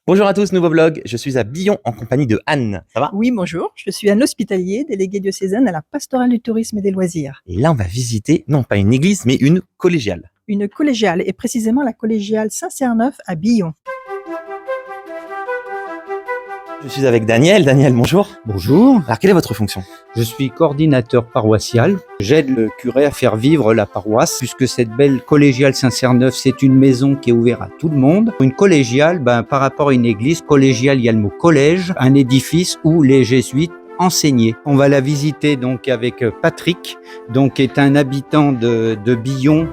Bonjour à tous, nouveau vlog. Je suis à Billon en compagnie de Anne. Ça va? Oui, bonjour. Je suis Anne L'Hospitalier, déléguée diocésaine à la pastorale du tourisme et des loisirs. Et là, on va visiter, non pas une église, mais une collégiale. Une collégiale, et précisément la collégiale Saint-Cerneuf à Billon. Je suis avec Daniel. Daniel, bonjour. Bonjour, Alors, quelle est votre fonction? je suis coordinateur paroissial. J'aide le curé à faire vivre la paroisse, puisque cette belle collégiale Saint-Cerneuf, c'est une maison qui est ouverte à tout le monde. Une collégiale, par rapport à une église, collégiale, il y a le mot collège, un édifice où les jésuites enseignaient. On va la visiter donc avec Patrick, donc qui est un habitant de Billon.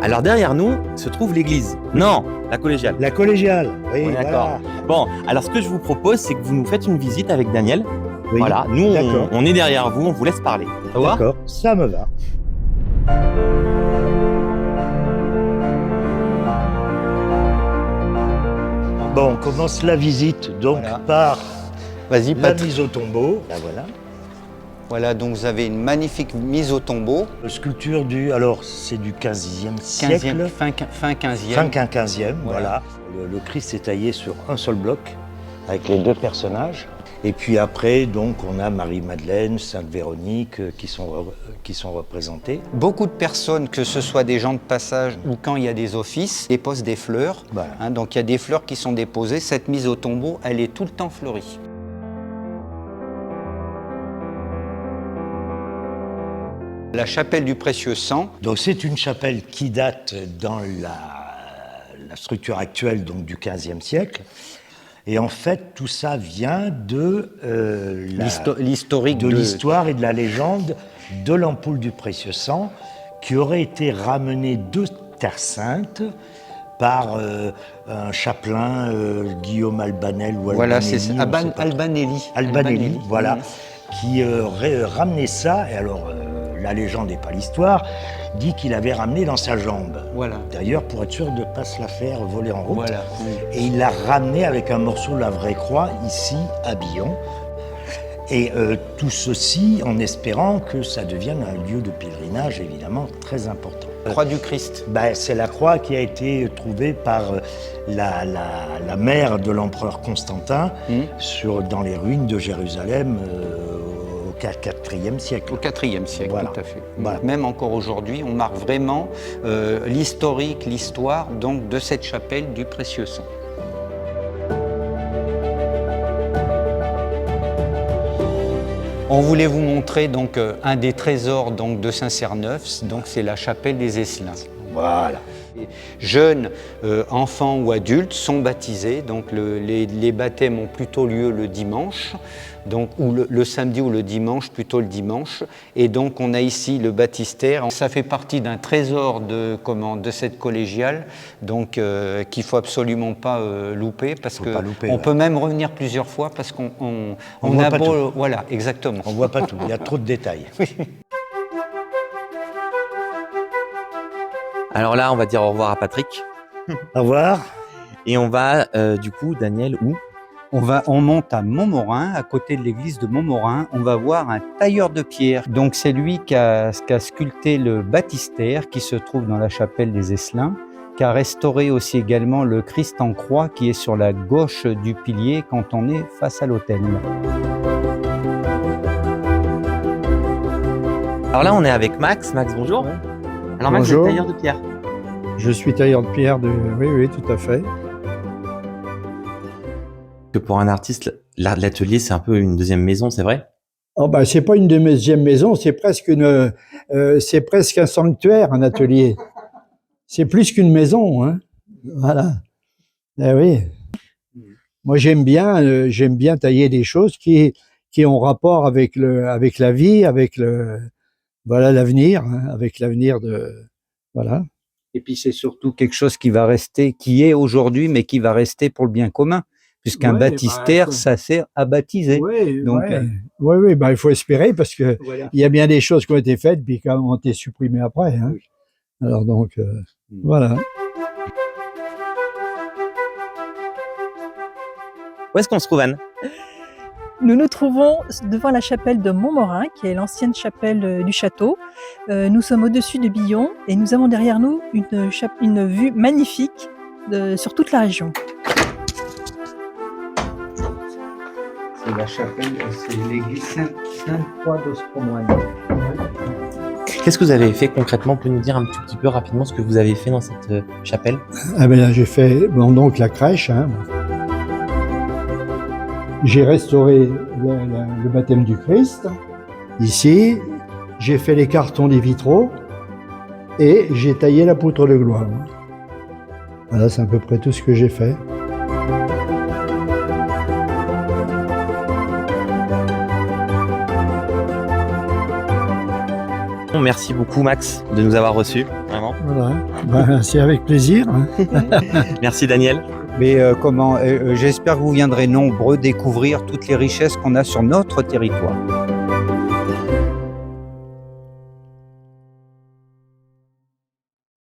Alors, derrière nous se trouve l'église. Non, la collégiale. La collégiale, oui, On est d'accord. Bon, alors ce que je vous propose, c'est que vous nous faites une visite avec Daniel. Oui, Voilà, nous, d'accord. on est derrière vous, on vous laisse parler. Ça va? D'accord, ça me va. Bon, on commence la visite donc Voilà. par Vas-y, la Patrick. mise au tombeau. Là, voilà. Voilà, donc vous avez une magnifique mise au tombeau. Sculpture c'est du 15e 15e, siècle. fin 15e. Fin 15e, Voilà. voilà. Le Christ est taillé sur un seul bloc avec les deux personnages. Et puis après, donc, on a Marie-Madeleine, Sainte Véronique qui sont représentés. Beaucoup de personnes, que ce soit des gens de passage ou quand il y a des offices, déposent des fleurs. Voilà. Donc il y a des fleurs qui sont déposées. Cette mise au tombeau, elle est tout le temps fleurie. La chapelle du Précieux Sang. Donc c'est une chapelle qui date dans la structure actuelle donc, du XVe siècle. Et en fait, tout ça vient de L'historique de l'histoire et de la légende de l'ampoule du Précieux Sang qui aurait été ramenée de Terre Sainte par un chapelain, Guillaume Albanel ou Voilà, Albanelli, c'est on sait pas trop. Albanelli. Albanelli, voilà, Mmh. qui ramenait ça, et alors la légende et pas l'histoire, dit qu'il avait ramené dans sa jambe. Voilà. D'ailleurs, pour être sûr de ne pas se la faire voler en route. Voilà. Et il l'a ramené avec un morceau de la vraie croix, ici, à Billon. Et tout ceci en espérant que ça devienne un lieu de pèlerinage, évidemment, très important. Croix du Christ. C'est la croix qui a été trouvée par la mère de l'empereur Constantin dans les ruines de Jérusalem au IVe siècle. Au IVe siècle, Voilà. tout à fait. Voilà. Même encore aujourd'hui, on marque vraiment l'historique, l'histoire donc de cette chapelle du Précieux Sang. On voulait vous montrer donc un des trésors donc de Saint-Cerneuf, donc c'est la chapelle des Esselins. Voilà. Jeunes, enfants ou adultes sont baptisés, donc les baptêmes ont plutôt lieu le dimanche, donc, ou le samedi ou le dimanche, plutôt le dimanche. Et donc on a ici le baptistère. Ça fait partie d'un trésor de cette collégiale, donc qu'il ne faut absolument pas louper, parce qu'on peut même revenir plusieurs fois, parce qu'on voit a pas beau... tout. Voilà, exactement. On ne voit pas tout, il y a trop de détails. Alors là, on va dire au revoir à Patrick. Au revoir. Et on va, du coup, Daniel, où? On monte à Montmorin, à côté de l'église de Montmorin. On va voir un tailleur de pierre. Donc c'est lui qui a sculpté le baptistère qui se trouve dans la chapelle des Esselins, qui a restauré aussi également le Christ en croix qui est sur la gauche du pilier quand on est face à l'autel. Alors là, on est avec Max. Max, bonjour. Ouais. Alors Max, vous êtes Bonjour. tailleur de pierre. Je suis tailleur de pierre Oui, tout à fait. Que pour un artiste, l'atelier, c'est un peu une deuxième maison, c'est vrai? Oh c'est pas une deuxième maison, c'est presque un sanctuaire, un atelier. C'est plus qu'une maison, hein. Voilà. Eh oui. Moi, j'aime bien tailler des choses qui ont rapport avec la vie, avec l'avenir, hein, avec l'avenir voilà. Et puis c'est surtout quelque chose qui va rester, qui est aujourd'hui, mais qui va rester pour le bien commun. Puisqu'un baptistère, ça sert à baptiser. Donc, oui, il faut espérer parce que voilà. il y a bien des choses qui ont été faites puis qui ont été supprimées après. Hein. Oui. Alors donc, voilà. Où est-ce qu'on se trouve, Anne? Nous nous trouvons devant la chapelle de Montmorin, qui est l'ancienne chapelle du château. Nous sommes au-dessus de Billon et nous avons derrière nous une vue magnifique sur toute la région. C'est la chapelle, c'est l'église Sainte-Croix d'Ostromoine. Qu'est-ce que vous avez fait concrètement? Vous pouvez nous dire un tout petit peu rapidement ce que vous avez fait dans cette chapelle? Ah ben là, j'ai fait donc la crèche. Hein. J'ai restauré le baptême du Christ. Ici, j'ai fait les cartons des vitraux et j'ai taillé la poutre de gloire. Voilà, c'est à peu près tout ce que j'ai fait. Merci beaucoup Max de nous avoir reçus, vraiment. Voilà, ben, c'est avec plaisir. Hein. Merci Daniel. Mais j'espère que vous viendrez nombreux découvrir toutes les richesses qu'on a sur notre territoire.